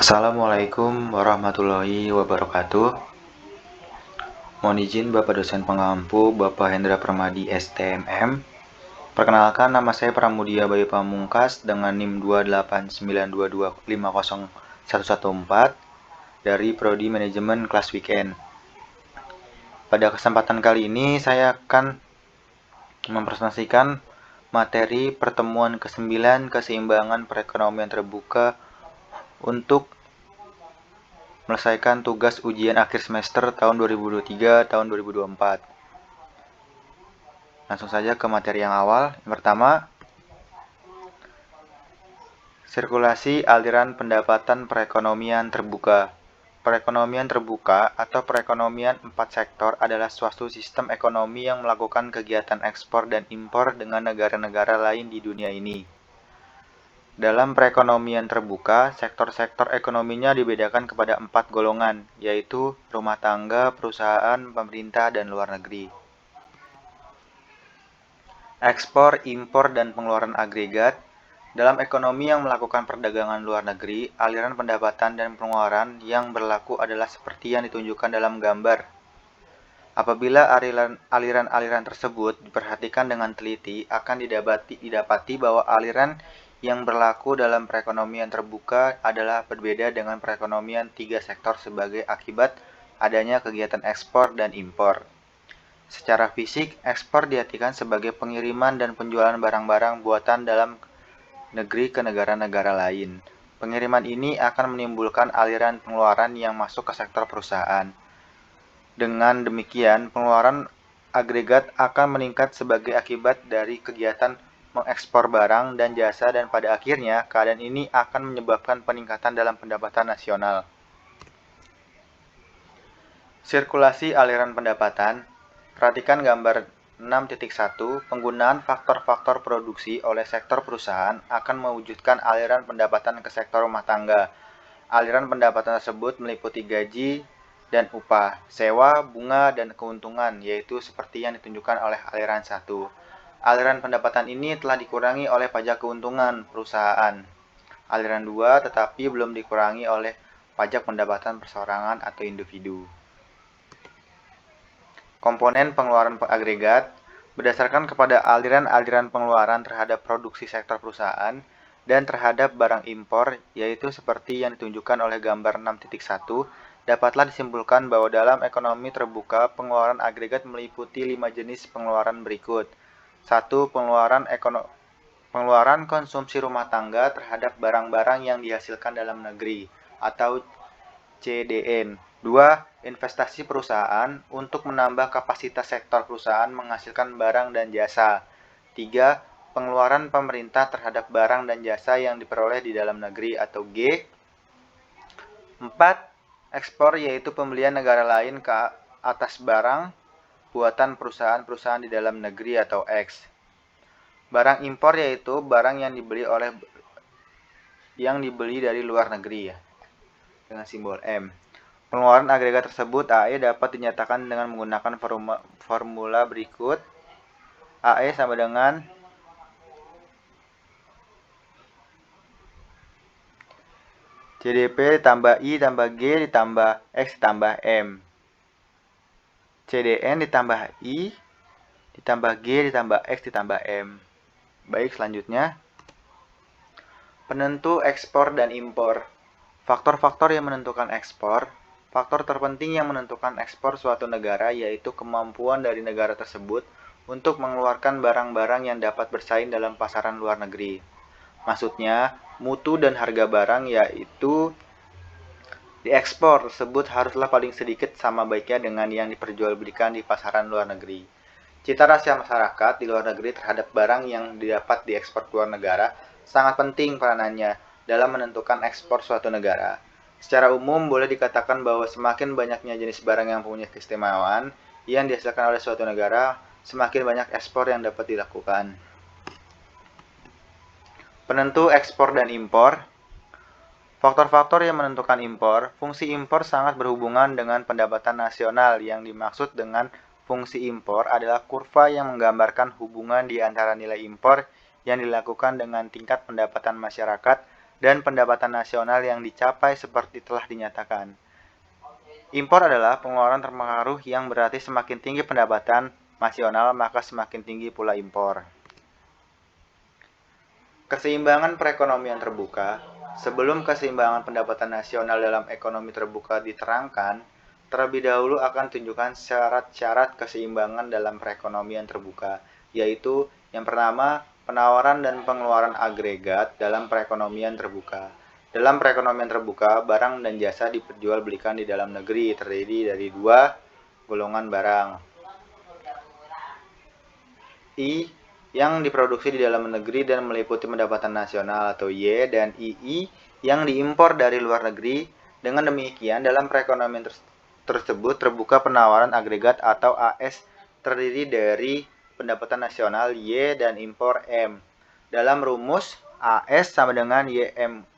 Assalamualaikum warahmatullahi wabarakatuh. Mohon izin Bapak dosen pengampu, Bapak Hendra Permadi STMM. Perkenalkan, nama saya Pramudia Bayu Pamungkas dengan NIM 289225014 dari Prodi Manajemen kelas Weekend. Pada kesempatan kali ini saya akan mempresentasikan materi pertemuan ke-9 keseimbangan perekonomian terbuka untuk melesaikan tugas ujian akhir semester tahun 2023 tahun 2024. Langsung saja ke materi yang awal. Yang pertama, sirkulasi aliran pendapatan perekonomian terbuka. Perekonomian terbuka atau perekonomian 4 sektor adalah suatu sistem ekonomi yang melakukan kegiatan ekspor dan impor dengan negara-negara lain di dunia ini. Dalam perekonomian terbuka, sektor-sektor ekonominya dibedakan kepada 4 golongan, yaitu rumah tangga, perusahaan, pemerintah, dan luar negeri. Ekspor, impor, dan pengeluaran agregat. Dalam ekonomi yang melakukan perdagangan luar negeri, aliran pendapatan dan pengeluaran yang berlaku adalah seperti yang ditunjukkan dalam gambar. Apabila aliran-aliran tersebut diperhatikan dengan teliti, akan didapati bahwa aliran yang berlaku dalam perekonomian terbuka adalah berbeda dengan perekonomian 3 sektor sebagai akibat adanya kegiatan ekspor dan impor. Secara fisik, ekspor diartikan sebagai pengiriman dan penjualan barang-barang buatan dalam negeri ke negara-negara lain. Pengiriman ini akan menimbulkan aliran pengeluaran yang masuk ke sektor perusahaan. Dengan demikian, pengeluaran agregat akan meningkat sebagai akibat dari kegiatan mengekspor barang dan jasa, dan pada akhirnya keadaan ini akan menyebabkan peningkatan dalam pendapatan nasional. Sirkulasi aliran pendapatan. Perhatikan gambar 6.1. Penggunaan faktor-faktor produksi oleh sektor perusahaan akan mewujudkan aliran pendapatan ke sektor rumah tangga. Aliran pendapatan tersebut meliputi gaji dan upah, sewa, bunga, dan keuntungan, yaitu seperti yang ditunjukkan oleh aliran 1. Aliran pendapatan ini telah dikurangi oleh pajak keuntungan perusahaan. Aliran 2 tetapi belum dikurangi oleh pajak pendapatan perseorangan atau individu. Komponen pengeluaran agregat berdasarkan kepada aliran-aliran pengeluaran terhadap produksi sektor perusahaan dan terhadap barang impor, yaitu seperti yang ditunjukkan oleh gambar 6.1, dapatlah disimpulkan bahwa dalam ekonomi terbuka, pengeluaran agregat meliputi 5 jenis pengeluaran berikut. 1. Pengeluaran konsumsi rumah tangga terhadap barang-barang yang dihasilkan dalam negeri, atau CDN. 2. Investasi perusahaan untuk menambah kapasitas sektor perusahaan menghasilkan barang dan jasa. 3. Pengeluaran pemerintah terhadap barang dan jasa yang diperoleh di dalam negeri, atau G. 4. Ekspor, yaitu pembelian negara lain ke atas barang buatan perusahaan-perusahaan di dalam negeri, atau X. Barang impor, yaitu barang yang dibeli dari luar negeri, ya, dengan simbol M. Pengeluaran agregat tersebut AE dapat dinyatakan dengan menggunakan formula berikut. AE sama dengan CDP ditambah I ditambah G ditambah X ditambah M. CDN ditambah I ditambah G ditambah X ditambah M. Baik, selanjutnya. Penentu ekspor dan impor. Faktor-faktor yang menentukan ekspor. Faktor terpenting yang menentukan ekspor suatu negara yaitu kemampuan dari negara tersebut untuk mengeluarkan barang-barang yang dapat bersaing dalam pasaran luar negeri. Maksudnya, mutu dan harga barang yaitu diekspor tersebut haruslah paling sedikit sama baiknya dengan yang diperjualbelikan di pasaran luar negeri. Cita rasa masyarakat di luar negeri terhadap barang yang didapat diekspor ke luar negara sangat penting peranannya dalam menentukan ekspor suatu negara. Secara umum, boleh dikatakan bahwa semakin banyaknya jenis barang yang punya keistimewaan yang dihasilkan oleh suatu negara, semakin banyak ekspor yang dapat dilakukan. Penentu ekspor dan impor. Faktor-faktor yang menentukan impor. Fungsi impor sangat berhubungan dengan pendapatan nasional. Yang dimaksud dengan fungsi impor adalah kurva yang menggambarkan hubungan di antara nilai impor yang dilakukan dengan tingkat pendapatan masyarakat dan pendapatan nasional yang dicapai seperti telah dinyatakan. Impor adalah pengeluaran terpengaruh yang berarti semakin tinggi pendapatan nasional maka semakin tinggi pula impor. Keseimbangan perekonomian terbuka. Sebelum keseimbangan pendapatan nasional dalam ekonomi terbuka diterangkan, terlebih dahulu akan tunjukkan syarat-syarat keseimbangan dalam perekonomian terbuka, yaitu yang pertama, penawaran dan pengeluaran agregat dalam perekonomian terbuka. Dalam perekonomian terbuka, barang dan jasa diperjualbelikan di dalam negeri terdiri dari dua golongan barang. I yang diproduksi di dalam negeri dan meliputi pendapatan nasional atau Y, dan II yang diimpor dari luar negeri. Dengan demikian, dalam perekonomian tersebut terbuka penawaran agregat atau AS terdiri dari pendapatan nasional Y dan impor M. Dalam rumus, AS sama dengan YM.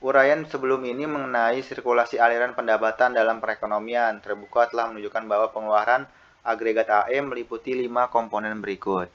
Uraian sebelum ini mengenai sirkulasi aliran pendapatan dalam perekonomian terbuka telah menunjukkan bahwa pengeluaran agregat AE meliputi 5 komponen berikut.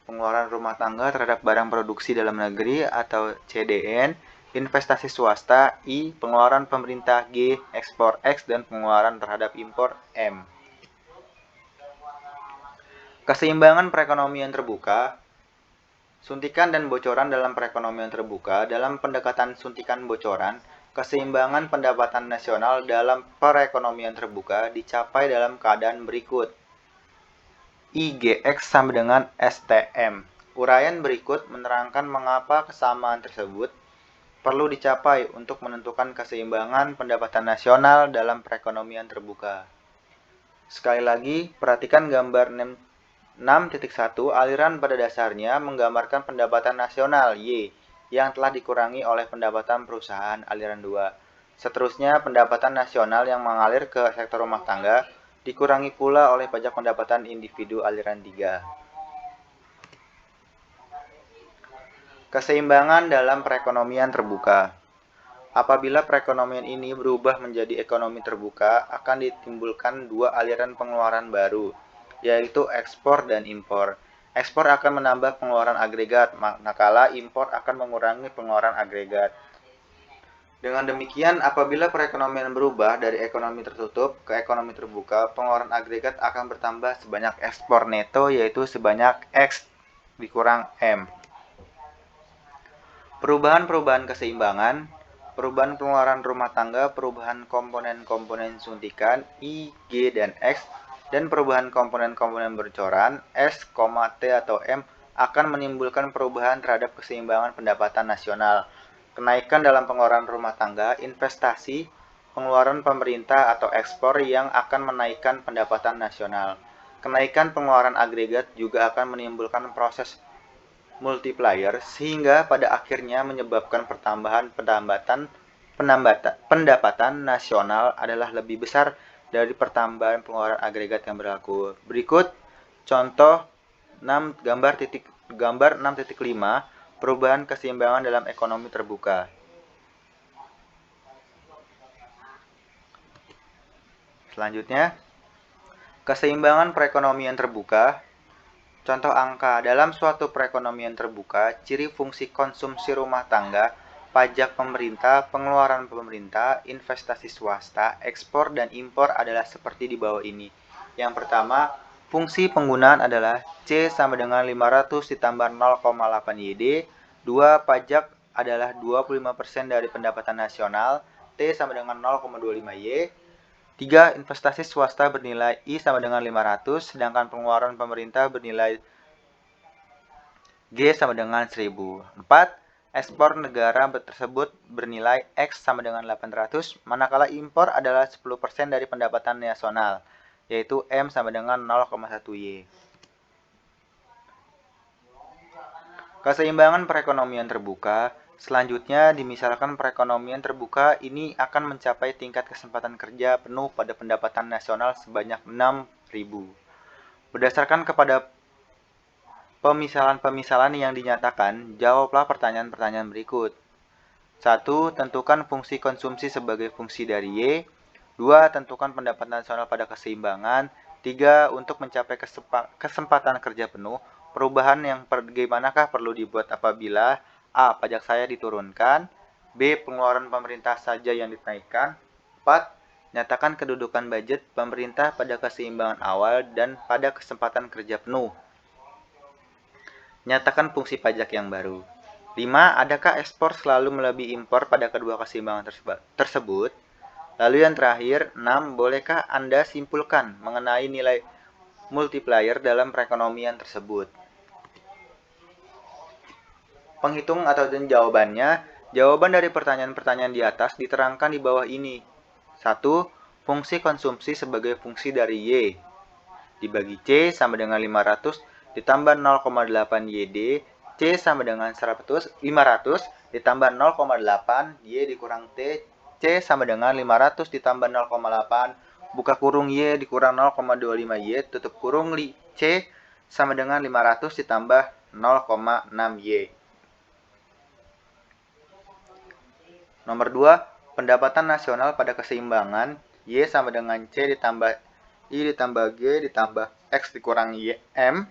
Pengeluaran rumah tangga terhadap barang produksi dalam negeri atau CDN, investasi swasta I, pengeluaran pemerintah G, ekspor X, dan pengeluaran terhadap impor M. Keseimbangan perekonomian terbuka. Suntikan dan bocoran dalam perekonomian terbuka. Dalam pendekatan suntikan bocoran, keseimbangan pendapatan nasional dalam perekonomian terbuka dicapai dalam keadaan berikut. IGX sama dengan STM. Uraian berikut menerangkan mengapa kesamaan tersebut perlu dicapai untuk menentukan keseimbangan pendapatan nasional dalam perekonomian terbuka. Sekali lagi, perhatikan gambar 6.1, aliran pada dasarnya menggambarkan pendapatan nasional Y yang telah dikurangi oleh pendapatan perusahaan aliran 2. Seterusnya, pendapatan nasional yang mengalir ke sektor rumah tangga dikurangi pula oleh pajak pendapatan individu aliran 3. Keseimbangan dalam perekonomian terbuka. Apabila perekonomian ini berubah menjadi ekonomi terbuka, akan ditimbulkan dua aliran pengeluaran baru, yaitu ekspor dan impor. Ekspor akan menambah pengeluaran agregat, manakala impor akan mengurangi pengeluaran agregat. Dengan demikian, apabila perekonomian berubah dari ekonomi tertutup ke ekonomi terbuka, pengeluaran agregat akan bertambah sebanyak ekspor neto, yaitu sebanyak X dikurang M. Perubahan-perubahan keseimbangan. Perubahan pengeluaran rumah tangga, perubahan komponen-komponen suntikan I, G, dan X, dan perubahan komponen-komponen bocoran S, T atau M akan menimbulkan perubahan terhadap keseimbangan pendapatan nasional. Kenaikan dalam pengeluaran rumah tangga, investasi, pengeluaran pemerintah atau ekspor yang akan menaikkan pendapatan nasional. Kenaikan pengeluaran agregat juga akan menimbulkan proses multiplier sehingga pada akhirnya menyebabkan pertambahan pendapatan nasional adalah lebih besar dari pertambahan pengeluaran agregat yang berlaku. Berikut contoh gambar 6.5 perubahan keseimbangan dalam ekonomi terbuka. Selanjutnya, keseimbangan perekonomian terbuka. Contoh angka, dalam suatu perekonomian terbuka, ciri fungsi konsumsi rumah tangga, pajak pemerintah, pengeluaran pemerintah, investasi swasta, ekspor, dan impor adalah seperti di bawah ini. Yang pertama, fungsi penggunaan adalah C sama dengan 500 ditambah 0,8 YD. 2. Pajak adalah 25% dari pendapatan nasional, T sama dengan 0,25 Y. 3. Investasi swasta bernilai I sama dengan 500, sedangkan pengeluaran pemerintah bernilai G sama dengan 1000. 4. Ekspor negara tersebut bernilai X sama dengan 800, manakala impor adalah 10% dari pendapatan nasional, yaitu M sama dengan 0,1 Y. Keseimbangan perekonomian terbuka. Selanjutnya, dimisalkan perekonomian terbuka ini akan mencapai tingkat kesempatan kerja penuh pada pendapatan nasional sebanyak 6.000. Berdasarkan kepada pemisalan-pemisalan yang dinyatakan, jawablah pertanyaan-pertanyaan berikut. 1. Tentukan fungsi konsumsi sebagai fungsi dari Y. 2. Tentukan pendapatan nasional pada keseimbangan. 3. Untuk mencapai kesempatan kerja penuh, perubahan yang bagaimanakah perlu dibuat apabila A. Pajak saya diturunkan. B. Pengeluaran pemerintah saja yang dinaikkan. 4. Nyatakan kedudukan budget pemerintah pada keseimbangan awal dan pada kesempatan kerja penuh. Nyatakan fungsi pajak yang baru. 5. Adakah ekspor selalu melebihi impor pada kedua keseimbangan tersebut? Lalu yang terakhir, 6. Bolehkah Anda simpulkan mengenai nilai multiplier dalam perekonomian tersebut? Penghitung atau jawabannya. Jawaban dari pertanyaan-pertanyaan di atas diterangkan di bawah ini. 1. Fungsi konsumsi sebagai fungsi dari Y dibagi C sama dengan 500 ditambah 0,8 YD. C sama dengan 500 ditambah 0,8 Y dikurang T. C sama dengan 500 ditambah 0,8 buka kurung Y dikurang 0,25 Y tutup kurung C sama dengan 500 ditambah 0,6 Y. Nomor 2, pendapatan nasional pada keseimbangan Y sama dengan C ditambah I ditambah G ditambah X dikurang Y M.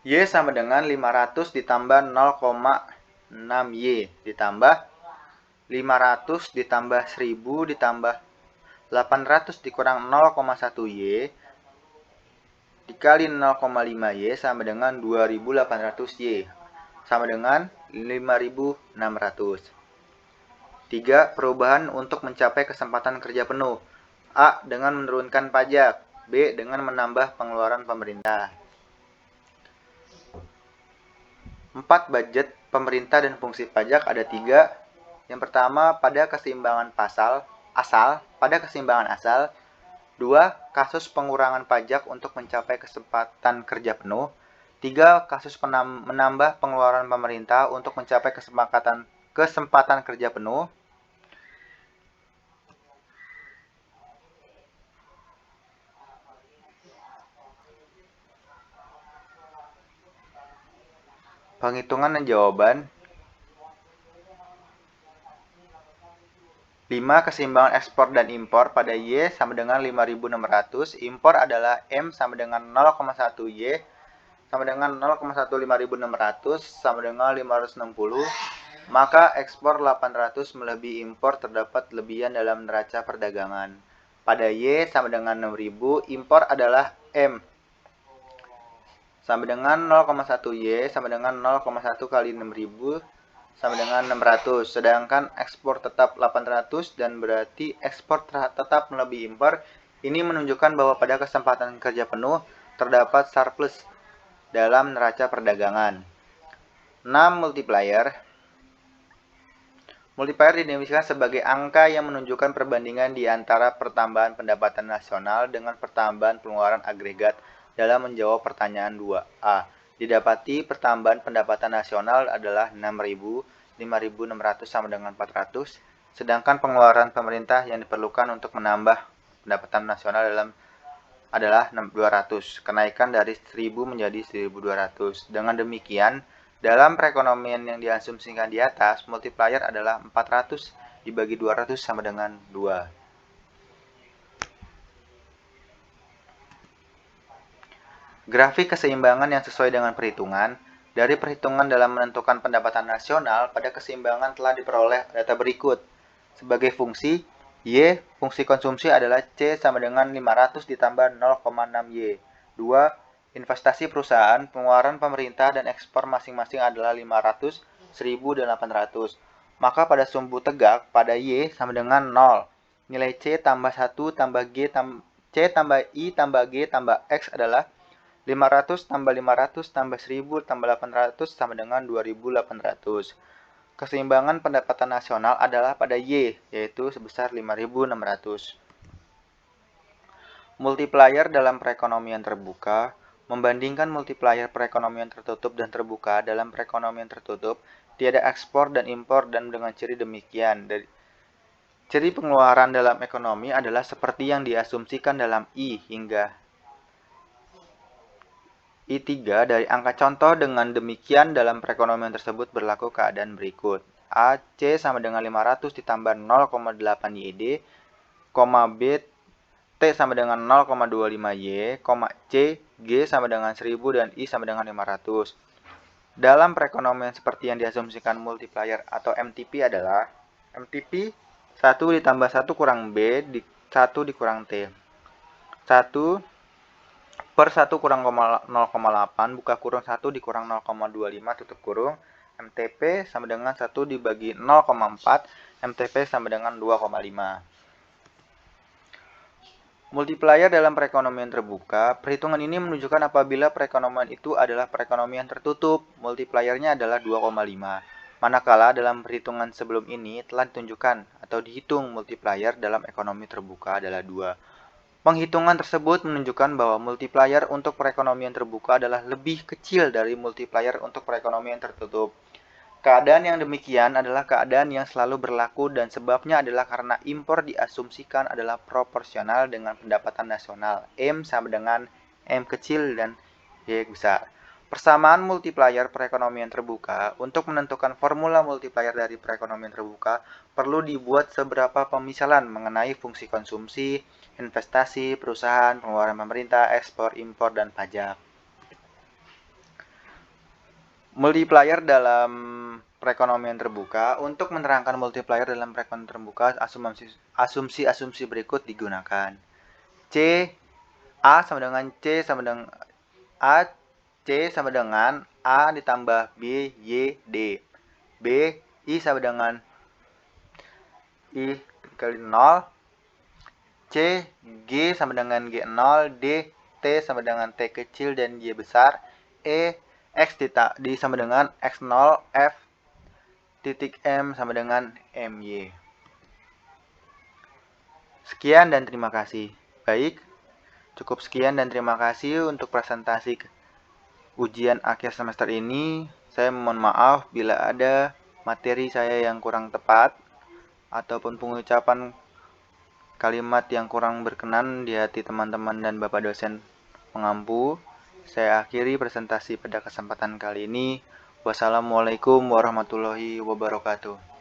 Y sama dengan 500 ditambah 0,6 Y ditambah 500 ditambah 1000 ditambah 800 dikurang 0,1 Y dikali 0,5 Y sama dengan 2800 Y sama dengan 5600. 3. Perubahan untuk mencapai kesempatan kerja penuh. A. Dengan menurunkan pajak. B. Dengan menambah pengeluaran pemerintah. 4. Budget pemerintah dan fungsi pajak ada 3. Yang pertama, pada keseimbangan pada keseimbangan asal. 2. Kasus pengurangan pajak untuk mencapai kesempatan kerja penuh. 3. Kasus menambah pengeluaran pemerintah untuk mencapai kesempatan kerja penuh. Penghitungan dan jawaban. 5. Keseimbangan ekspor dan impor pada Y sama dengan 5.600. Impor adalah M sama dengan 0,1 Y sama dengan 0,1 5.600 sama dengan 560. Maka ekspor 800 melebihi impor terdapat lebihan dalam neraca perdagangan. Pada Y sama dengan 6.000, impor adalah M sama dengan 0,1 Y sama dengan 0,1 kali 6.000 sama dengan 600. Sedangkan ekspor tetap 800 dan berarti ekspor tetap melebihi impor. Ini menunjukkan bahwa pada kesempatan kerja penuh terdapat surplus dalam neraca perdagangan. 6. Multiplier. Multiplier didefinisikan sebagai angka yang menunjukkan perbandingan di antara pertambahan pendapatan nasional dengan pertambahan pengeluaran agregat dalam menjawab pertanyaan 2A. Didapati pertambahan pendapatan nasional adalah 6.000, 5.600 sama dengan 400, sedangkan pengeluaran pemerintah yang diperlukan untuk menambah pendapatan nasional adalah 200, kenaikan dari 1.000 menjadi 1.200. Dengan demikian, dalam perekonomian yang diasumsikan di atas, multiplier adalah 400 dibagi 200 sama dengan 2. Grafik keseimbangan yang sesuai dengan perhitungan. Dari perhitungan dalam menentukan pendapatan nasional, pada keseimbangan telah diperoleh data berikut. Sebagai fungsi, Y, fungsi konsumsi adalah C sama dengan 500 ditambah 0,6 Y. 2. Investasi perusahaan, pengeluaran pemerintah dan ekspor masing-masing adalah 500, 1000, dan 800. Maka pada sumbu tegak, pada Y sama dengan 0. Nilai C tambah 1 tambah G C tambah I tambah G tambah X adalah 500 tambah 500 tambah 1000 tambah 800 sama dengan 2800. Keseimbangan pendapatan nasional adalah pada Y, yaitu sebesar 5.600. Multiplier dalam perekonomian terbuka. Membandingkan multiplier perekonomian tertutup dan terbuka. Dalam perekonomian tertutup, tiada ekspor dan impor dan dengan ciri demikian. Ciri pengeluaran dalam ekonomi adalah seperti yang diasumsikan dalam I hingga I3 dari angka contoh. Dengan demikian, dalam perekonomian tersebut berlaku keadaan berikut. A. C sama dengan 500 ditambah 0,8 YD, B. T sama dengan 0,25 Y, C. G sama dengan 1000 dan I sama dengan 500. Dalam perekonomian seperti yang diasumsikan multiplier atau MTP adalah MTP 1 ditambah 1 kurang B 1 dikurang T. 1 per 1 kurang 0,8 buka kurung 1 dikurang 0,25 tutup kurung. MTP sama dengan 1 dibagi 0,4. MTP sama dengan 2,5. Multiplier dalam perekonomian terbuka. Perhitungan ini menunjukkan apabila perekonomian itu adalah perekonomian tertutup, multipliernya adalah 2,5. Manakala dalam perhitungan sebelum ini telah ditunjukkan atau dihitung multiplier dalam ekonomi terbuka adalah 2. Penghitungan tersebut menunjukkan bahwa multiplier untuk perekonomian terbuka adalah lebih kecil dari multiplier untuk perekonomian tertutup. Keadaan yang demikian adalah keadaan yang selalu berlaku dan sebabnya adalah karena impor diasumsikan adalah proporsional dengan pendapatan nasional. M sama dengan M kecil dan Y besar. Persamaan multiplier perekonomian terbuka. Untuk menentukan formula multiplier dari perekonomian terbuka, perlu dibuat seberapa pemisalan mengenai fungsi konsumsi, investasi, perusahaan, pengeluaran pemerintah, ekspor, impor, dan pajak. Multiplier dalam perekonomian terbuka. Untuk menerangkan multiplier dalam perekonomian terbuka, asumsi-asumsi berikut digunakan. A sama dengan C sama dengan A, C sama dengan A ditambah B, Y, D. B, I sama dengan I kali 0. C, G sama dengan G0. D, T sama dengan T kecil dan Y besar. E, X sama dengan X0. F, titik M sama dengan MY. Sekian dan terima kasih. Baik, cukup sekian dan terima kasih untuk presentasi ujian akhir semester ini. Saya mohon maaf bila ada materi saya yang kurang tepat ataupun pengucapan kalimat yang kurang berkenan di hati teman-teman dan Bapak dosen pengampu. Saya akhiri presentasi pada kesempatan kali ini. Wassalamualaikum warahmatullahi wabarakatuh.